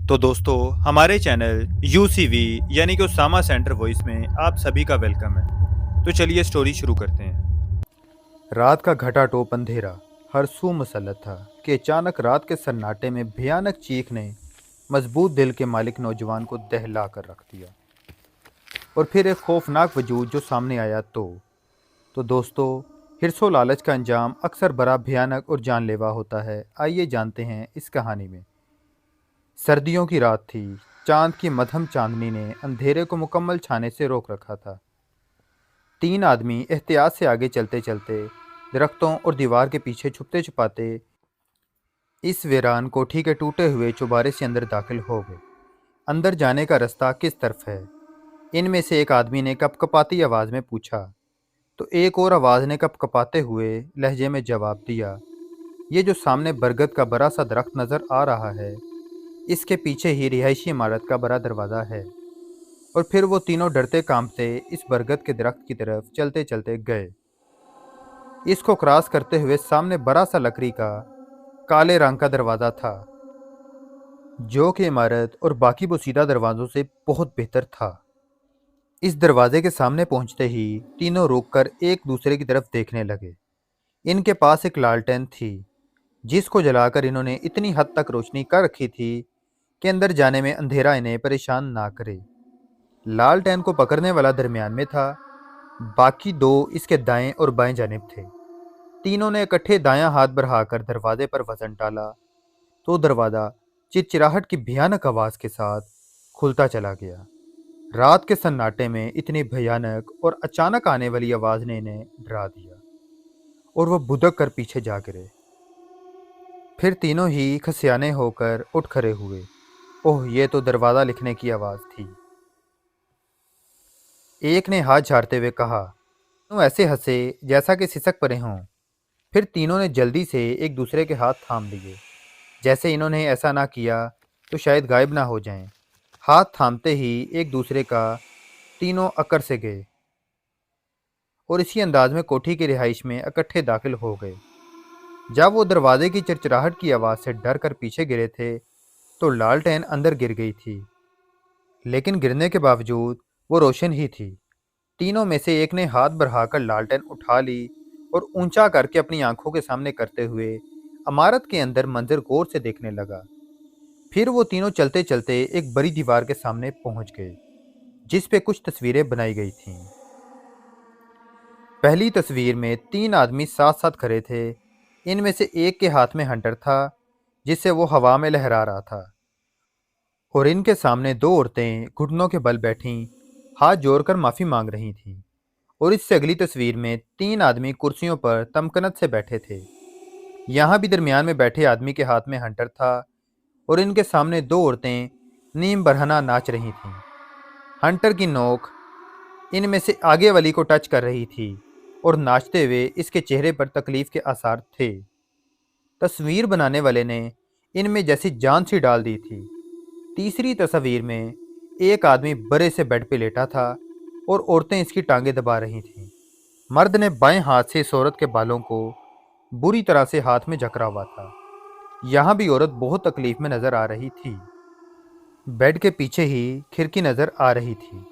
तो दोस्तों, हमारे चैनल यूसीवी यानी कि उसामा सेंटर वॉइस में आप सभी का वेलकम है। तो चलिए स्टोरी शुरू करते हैं। रात का घटाटोप अंधेरा हर सू मुसल्लत था कि अचानक रात के सन्नाटे में भयानक चीख ने मजबूत दिल के मालिक नौजवान को दहला कर रख दिया। और फिर एक खौफनाक वजूद जो सामने आया तो दोस्तों, हिर्सो लालच का अंजाम अक्सर बड़ा भयानक और जानलेवा होता है। आइए जानते हैं इस कहानी में। सर्दियों की रात थी। चांद की मध्यम चांदनी ने अंधेरे को मुकम्मल छाने से रोक रखा था। तीन आदमी एहतियात से आगे चलते चलते दरख्तों और दीवार के पीछे छुपते छुपाते इस वीरान कोठी के टूटे हुए चौबारे से अंदर दाखिल हो गए। अंदर जाने का रास्ता किस तरफ है? इनमें से एक आदमी ने कपकपाती आवाज़ में पूछा, तो एक और आवाज़ ने कपकपाते हुए लहजे में जवाब दिया, ये जो सामने बरगद का बड़ा सा दरख्त नज़र आ रहा है, इसके पीछे ही रिहायशी इमारत का बड़ा दरवाज़ा है। और फिर वो तीनों डरते कांपते इस बरगद के दरख्त की तरफ चलते चलते गए। इसको क्रॉस करते हुए सामने बड़ा सा लकड़ी का काले रंग का दरवाज़ा था, जो कि इमारत और बाकी बोसीदा दरवाज़ों से बहुत बेहतर था। इस दरवाजे के सामने पहुंचते ही तीनों रुककर एक दूसरे की तरफ देखने लगे। इनके पास एक लालटेन थी, जिसको जलाकर इन्होंने इतनी हद तक रोशनी कर रखी थी कि अंदर जाने में अंधेरा इन्हें परेशान ना करे। लालटेन को पकड़ने वाला दरमियान में था, बाकी दो इसके दाएं और बाएं जानिब थे। तीनों ने इकट्ठे दायां हाथ बढ़ाकर दरवाजे पर वजन डाला तो दरवाज़ा चिरचिराहट की भयानक आवाज़ के साथ खुलता चला गया। रात के सन्नाटे में इतनी भयानक और अचानक आने वाली आवाज़ ने इन्हें डरा दिया और वह बुदक कर पीछे जा गिरे। फिर तीनों ही खसियाने होकर उठ खड़े हुए। ओह, ये तो दरवाज़ा लिखने की आवाज़ थी। एक ने हाथ झाड़ते हुए कहा, तुम ऐसे हंसे जैसा कि सिसक पड़े हों। फिर तीनों ने जल्दी से एक दूसरे के हाथ थाम लिए, जैसे इन्होंने ऐसा ना किया तो शायद गायब ना हो जाएं। हाथ थामते ही एक दूसरे का तीनों अकड़ से गए और इसी अंदाज में कोठी की रिहाइश में इकट्ठे दाखिल हो गए। जब वो दरवाजे की चिरचिराहट की आवाज़ से डर कर पीछे गिरे थे तो लालटेन अंदर गिर गई थी, लेकिन गिरने के बावजूद वो रोशन ही थी। तीनों में से एक ने हाथ बढ़ाकर लालटेन उठा ली और ऊंचा करके अपनी आंखों के सामने करते हुए इमारत के अंदर मंजर गौर से देखने लगा। फिर वो तीनों चलते चलते एक बड़ी दीवार के सामने पहुंच गए, जिस पे कुछ तस्वीरें बनाई गई थीं। पहली तस्वीर में तीन आदमी साथ साथ खड़े थे। इनमें से एक के हाथ में हंटर था, जिससे वो हवा में लहरा रहा था, और इनके सामने दो औरतें घुटनों के बल बैठी हाथ जोड़कर माफ़ी मांग रही थीं। और इससे अगली तस्वीर में तीन आदमी कुर्सियों पर तमकनत से बैठे थे। यहाँ भी दरमियान में बैठे आदमी के हाथ में हंटर था और इनके सामने दो औरतें नीम बरहना नाच रही थीं। हंटर की नोक इनमें से आगे वाली को टच कर रही थी और नाचते हुए इसके चेहरे पर तकलीफ के आसार थे। तस्वीर बनाने वाले ने इनमें जैसी जान सी डाल दी थी। तीसरी तस्वीर में एक आदमी बड़े से बेड पे लेटा था और औरतें इसकी टांगें दबा रही थीं। मर्द ने बाएं हाथ से इस औरत के बालों को बुरी तरह से हाथ में जकड़ा हुआ था। यहाँ भी औरत बहुत तकलीफ में नजर आ रही थी। बेड के पीछे ही खिड़की नजर आ रही थी,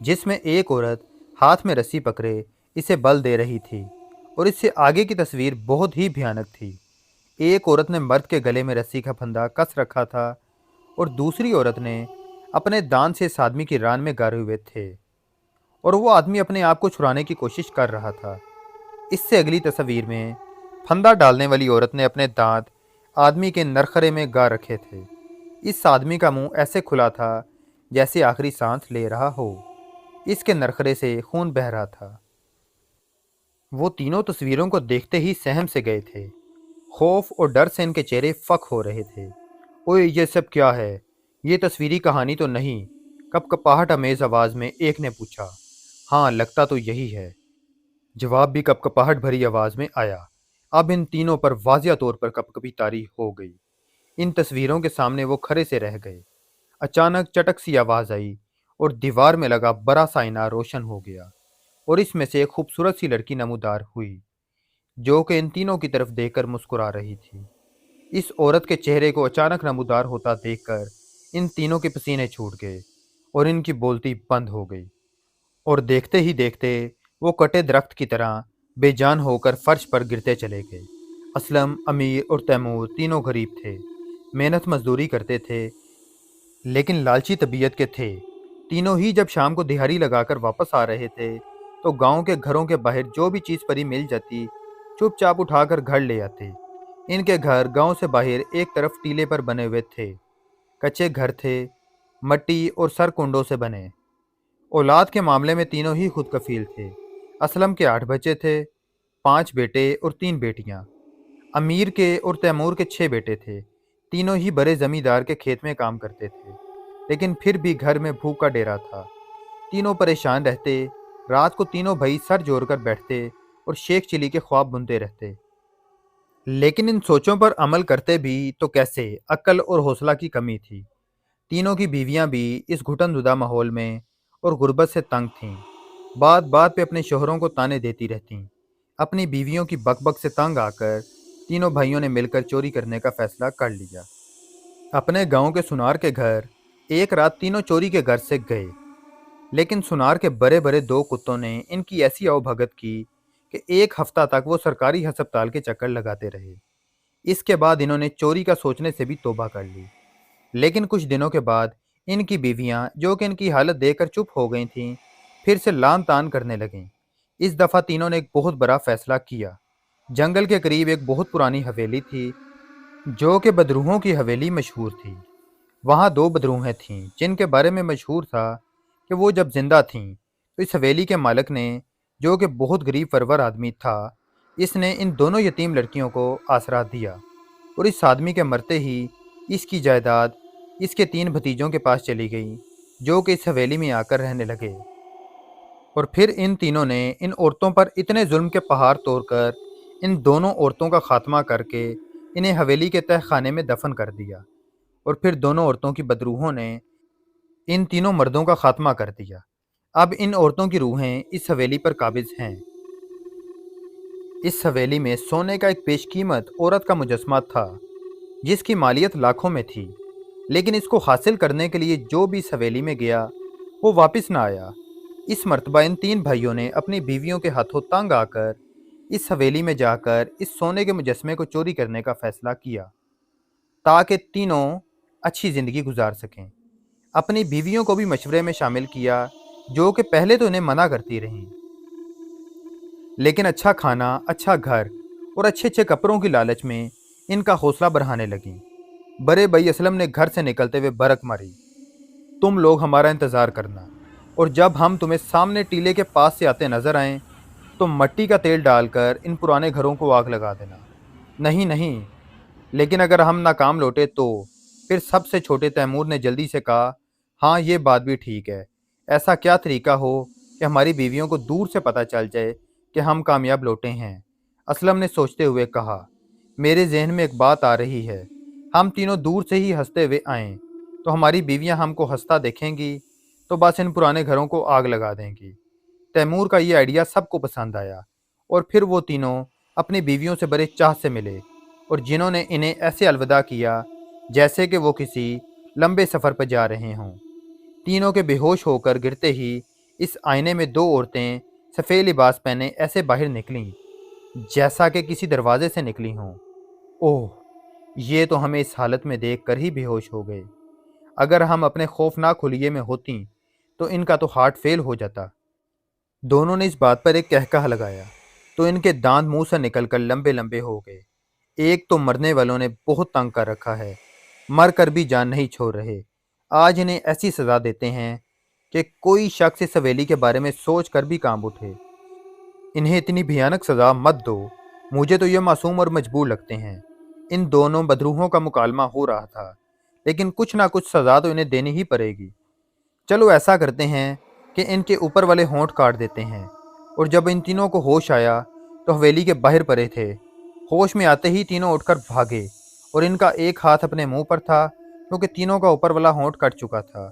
जिसमें एक औरत हाथ में रस्सी पकड़े इसे बल दे रही थी। और इससे आगे की तस्वीर बहुत ही भयानक थी। एक औरत ने मर्द के गले में रस्सी का फंदा कस रखा था और दूसरी औरत ने अपने दांत से इस आदमी की रान में गाड़े हुए थे, और वो आदमी अपने आप को छुड़ाने की कोशिश कर रहा था। इससे अगली तस्वीर में फंदा डालने वाली औरत ने अपने दांत आदमी के नरखरे में गा रखे थे। इस आदमी का मुंह ऐसे खुला था जैसे आखिरी सांस ले रहा हो। इसके नरखरे से खून बह रहा था। वो तीनों तस्वीरों को देखते ही सहम से गए थे। खौफ और डर से इनके चेहरे फक हो रहे थे। ओए, ये सब क्या है? ये तस्वीरी कहानी तो नहीं? कपकपाहट अमेज आवाज में एक ने पूछा। हाँ, लगता तो यही है, जवाब भी कपकपाहट भरी आवाज में आया। अब इन तीनों पर वाजिया तौर पर कपकपी तारी हो गई। इन तस्वीरों के सामने वो खड़े से रह गए। अचानक चटक सी आवाज आई और दीवार में लगा बड़ा सा आईना रोशन हो गया, और इसमें से एक खूबसूरत सी लड़की नमूदार हुई, जो कि इन तीनों की तरफ देखकर मुस्कुरा रही थी। इस औरत के चेहरे को अचानक नमूदार होता देखकर इन तीनों के पसीने छूट गए और इनकी बोलती बंद हो गई। और देखते ही देखते वो कटे दरख्त की तरह बेजान होकर फर्श पर गिरते चले गए। असलम, अमीर और तैमूर तीनों गरीब थे, मेहनत मजदूरी करते थे, लेकिन लालची तबीयत के थे। तीनों ही जब शाम को दिहाड़ी लगाकर वापस आ रहे थे तो गांव के घरों के बाहर जो भी चीज़ परी मिल जाती चुपचाप उठाकर घर ले आते। इनके घर गांव से बाहर एक तरफ टीले पर बने हुए थे। कच्चे घर थे, मट्टी और सर कुंडों से बने। औलाद के मामले में तीनों ही खुद कफील थे। असलम के 8 बच्चे थे, 5 बेटे और 3 बेटियां। अमीर के और तैमूर के 6 बेटे थे। तीनों ही बड़े जमींदार के खेत में काम करते थे, लेकिन फिर भी घर में भूख का डेरा था। तीनों परेशान रहते। रात को तीनों भाई सर जोड़कर बैठते और शेख चिली के ख्वाब बुनते रहते। लेकिन इन सोचों पर अमल करते भी तो कैसे, अक्ल और हौसला की कमी थी। तीनों की बीवियां भी इस घुटनजुदा माहौल में और गुर्बत से तंग थीं। बात बात पे अपने शोहरों को ताने देती रहतीं। अपनी बीवियों की बकबक से तंग आकर तीनों भाइयों ने मिलकर चोरी करने का फैसला कर लिया। अपने गांव के सुनार के घर एक रात तीनों चोरी के घर से गए, लेकिन सुनार के बड़े बड़े 2 कुत्तों ने इनकी ऐसी आवभगत की कि एक हफ्ता तक वो सरकारी अस्पताल के चक्कर लगाते रहे। इसके बाद इन्होंने चोरी का सोचने से भी तौबा कर ली। लेकिन कुछ दिनों के बाद इनकी बीवियां, जो कि इनकी हालत देखकर चुप हो गई थीं, फिर से लान तान करने लगीं। इस दफ़ा तीनों ने एक बहुत बड़ा फैसला किया। जंगल के करीब एक बहुत पुरानी हवेली थी, जो कि बदरूहों की हवेली मशहूर थी। वहाँ 2 बदरूहें थीं जिनके बारे में मशहूर था कि वो जब जिंदा थीं तो इस हवेली के मालिक ने, जो कि बहुत गरीब परवर आदमी था, इसने इन दोनों यतीम लड़कियों को आसरा दिया। और इस आदमी के मरते ही इसकी जायदाद इसके 3 भतीजों के पास चली गई, जो कि इस हवेली में आकर रहने लगे। और फिर इन तीनों ने इन औरतों पर इतने जुल्म के पहाड़ तोड़कर इन दोनों औरतों का खात्मा करके इन्हें हवेली के तह खाने में दफन कर दिया। और फिर दोनों औरतों की बदरूहों ने इन तीनों मर्दों का खात्मा कर दिया। अब इन औरतों की रूहें इस हवेली पर काबिज हैं। इस हवेली में सोने का एक पेशकीमत औरत का मुजस्मा था, जिसकी मालियत लाखों में थी। लेकिन इसको हासिल करने के लिए जो भी इस हवेली में गया वो वापस ना आया। इस मर्तबा इन 3 भाइयों ने अपनी बीवियों के हाथों तंग आकर इस हवेली में जाकर इस सोने के मुजस्मे को चोरी करने का फैसला किया, ताकि तीनों अच्छी ज़िंदगी गुजार सकें। अपनी बीवियों को भी मशवरे में शामिल किया, जो कि पहले तो इन्हें मना करती रहीं, लेकिन अच्छा खाना, अच्छा घर और अच्छे अच्छे कपड़ों की लालच में इनका हौसला बढ़ाने लगीं। बड़े भाई असलम ने घर से निकलते हुए बरक मारी, तुम लोग हमारा इंतज़ार करना, और जब हम तुम्हें सामने टीले के पास से आते नजर आएं तो मट्टी का तेल डालकर इन पुराने घरों को आग लगा देना। नहीं नहीं, लेकिन अगर हम नाकाम लौटे तो? फिर सबसे छोटे तैमूर ने जल्दी से कहा, हाँ ये बात भी ठीक है। ऐसा क्या तरीका हो कि हमारी बीवियों को दूर से पता चल जाए कि हम कामयाब लौटे हैं। असलम ने सोचते हुए कहा, मेरे जहन में एक बात आ रही है। हम तीनों दूर से ही हंसते हुए आएँ तो हमारी बीवियां हमको हंसता देखेंगी तो बस इन पुराने घरों को आग लगा देंगी। तैमूर का ये आइडिया सबको पसंद आया और फिर वो तीनों अपनी बीवियों से बड़े चाह से मिले, और जिन्होंने इन्हें ऐसे अलविदा किया जैसे कि वो किसी लंबे सफ़र पर जा रहे हों। तीनों के बेहोश होकर गिरते ही इस आईने में 2 औरतें सफ़ेद लिबास पहने ऐसे बाहर निकलीं जैसा कि किसी दरवाजे से निकली हों। ओह, ये तो हमें इस हालत में देख कर ही बेहोश हो गए। अगर हम अपने खौफनाक हुलिये में होती तो इनका तो हार्ट फेल हो जाता। दोनों ने इस बात पर एक कहकहा लगाया तो इनके दांत मुंह से निकलकर लंबे लंबे हो गए। एक तो मरने वालों ने बहुत तंग कर रखा है, मर कर भी जान नहीं छोड़ रहे। आज इन्हें ऐसी सज़ा देते हैं कि कोई शख्स इस हवेली के बारे में सोच कर भी कांप उठे। इन्हें इतनी भयानक सज़ा मत दो, मुझे तो ये मासूम और मजबूर लगते हैं। इन दोनों बदरूहों का मुकालमा हो रहा था, लेकिन कुछ ना कुछ सज़ा तो इन्हें देनी ही पड़ेगी। चलो ऐसा करते हैं कि इनके ऊपर वाले होंठ काट देते हैं। और जब इन तीनों को होश आया तो हवेली के बाहर पड़े थे। होश में आते ही तीनों उठकर भागे, और इनका एक हाथ अपने मुंह पर था क्योंकि तीनों का ऊपर वाला होंठ कट चुका था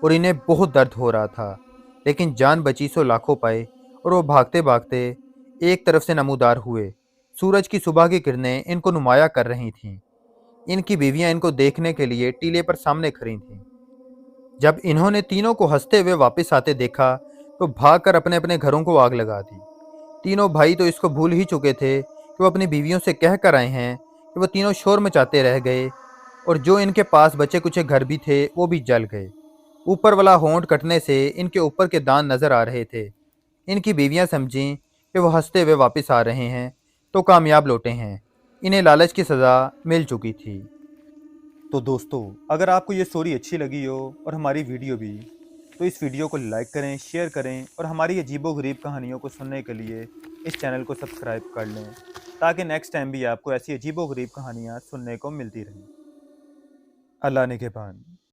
और इन्हें बहुत दर्द हो रहा था। लेकिन जान बची सो लाखों पाए, और वो भागते भागते एक तरफ से नमूदार हुए। सूरज की सुबह की किरणें इनको नुमाया कर रही थीं। इनकी बीवियां इनको देखने के लिए टीले पर सामने खड़ी थीं। जब इन्होंने तीनों को हंसते हुए वापस आते देखा तो भागकर अपने अपने घरों को आग लगा दी। तीनों भाई तो इसको भूल ही चुके थे कि वो अपनी बीवियों से कह कर आए हैं कि वो तीनों शोर मचाते रह गए, और जो इनके पास बचे कुछ घर भी थे वो भी जल गए। ऊपर वाला होंठ कटने से इनके ऊपर के दांत नजर आ रहे थे। इनकी बीवियां समझीं कि वो हंसते हुए वापस आ रहे हैं तो कामयाब लौटे हैं। इन्हें लालच की सज़ा मिल चुकी थी। तो दोस्तों, अगर आपको ये स्टोरी अच्छी लगी हो और हमारी वीडियो भी, तो इस वीडियो को लाइक करें, शेयर करें और हमारी अजीबो-गरीब कहानियों को सुनने के लिए इस चैनल को सब्सक्राइब कर लें, ताकि नेक्स्ट टाइम भी आपको ऐसी अजीबो-गरीब कहानियाँ सुनने को मिलती रहें। अल्लाह निगहबान।